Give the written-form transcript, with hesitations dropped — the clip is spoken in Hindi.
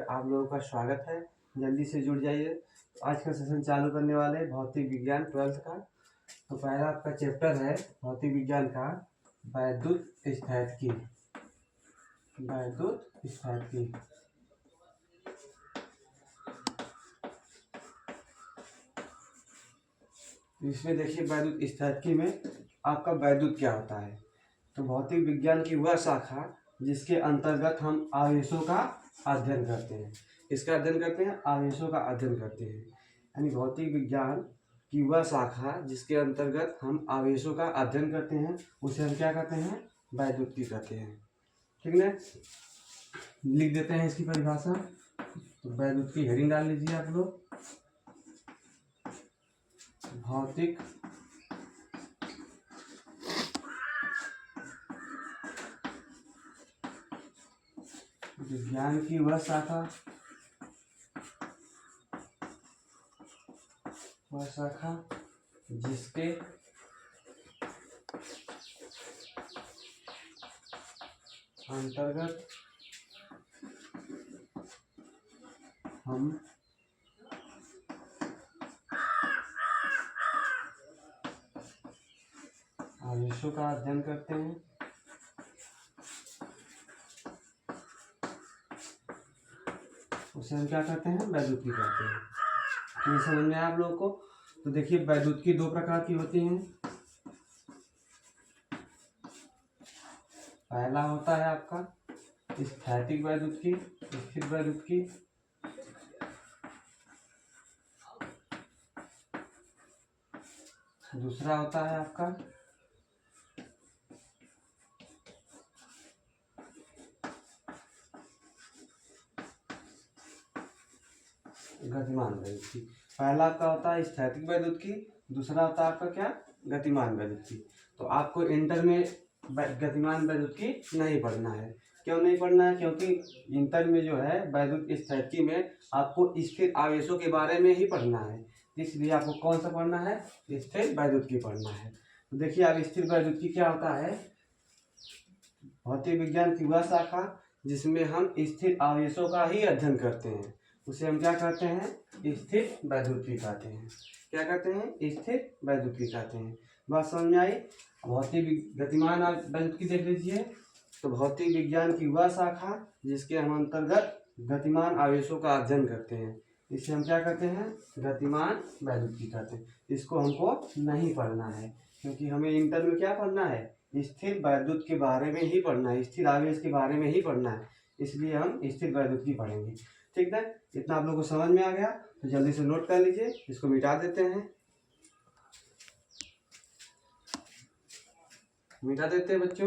पे आप लोगों का स्वागत है। जल्दी से जुड़ जाइए। आज का सेशन चालू करने वाले हैं भौतिक विज्ञान 12th का। तो पहला आपका चैप्टर है भौतिक विज्ञान का वैद्युत स्थैतिकी। वैद्युत स्थैतिकी इसमें देखिए वैद्युत स्थैतिकी में आपका वैद्युत क्या होता है। तो भौतिक विज्ञान की वह शाखा जिसके अंतर्गत हम आवेशों का अध्ययन करते हैं। इसका अध्ययन करते हैं, आवेशों का अध्ययन करते हैं। यानी भौतिक विज्ञान की वह शाखा जिसके अंतर्गत हम आवेशों का अध्ययन करते हैं उसे हम क्या कहते हैं, वैद्युतिकी कहते हैं। ठीक है, लिख देते हैं इसकी परिभाषा। तो वैद्युतिकी हेडिंग डाल लीजिए आप लोग। भौतिक विज्ञान की वह शाखा जिसके अंतर्गत हम आवेशों का अध्ययन करते हैं उसे हम क्या कहते हैं, वैद्युतिकी कहते हैं। तो ये समझ में आया आप लोगों को। तो देखिए वैद्युतिकी दो प्रकार की होती हैं। पहला होता है आपका स्थैतिक वैद्युतिकी, स्थिर वैद्युतिकी। दूसरा होता है आपका गतिमान वैद्युतिकी। पहला आपका होता है स्थैतिक वैद्युतिकी, दूसरा होता है आपका क्या, गतिमान वैद्युतिकी। तो आपको इंटर में गतिमान वैद्युतिकी नहीं पढ़ना है। क्यों नहीं पढ़ना है, क्योंकि इंटर में जो है वैद्युत स्थैतिकी में आपको स्थिर आवेशों के बारे में ही पढ़ना है। इसलिए आपको कौन सा पढ़ना है, स्थिर वैद्युतिकी पढ़ना है। तो देखिए अब स्थिर वैद्युतिकी क्या होता है, भौतिक विज्ञान की वह शाखा जिसमें हम स्थिर आवेशों का ही अध्ययन करते हैं उसे हम क्या कहते हैं, स्थिर वैद्युतिकी कहते हैं। क्या कहते हैं, स्थिर वैद्युतिकी कहते हैं। बात समझ में आई। भौतिक गतिमान वैद्युतिकी देख लीजिए। तो भौतिक विज्ञान की वह शाखा जिसके हम अंतर्गत गतिमान आवेशों का अध्ययन करते हैं इसे हम क्या कहते हैं, गतिमान वैद्युतिकी कहते हैं। इसको हमको नहीं पढ़ना है क्योंकि हमें इंटर में क्या पढ़ना है, स्थिर वैद्युत के बारे में ही पढ़ना है, स्थिर आवेश के बारे में ही पढ़ना है। इसलिए हम स्थिर वैद्युतिकी पढ़ेंगे। ठीक है, इतना आप लोगों को समझ में आ गया। तो जल्दी से नोट कर लीजिए, इसको मिटा देते हैं। मिटा देते हैं बच्चों।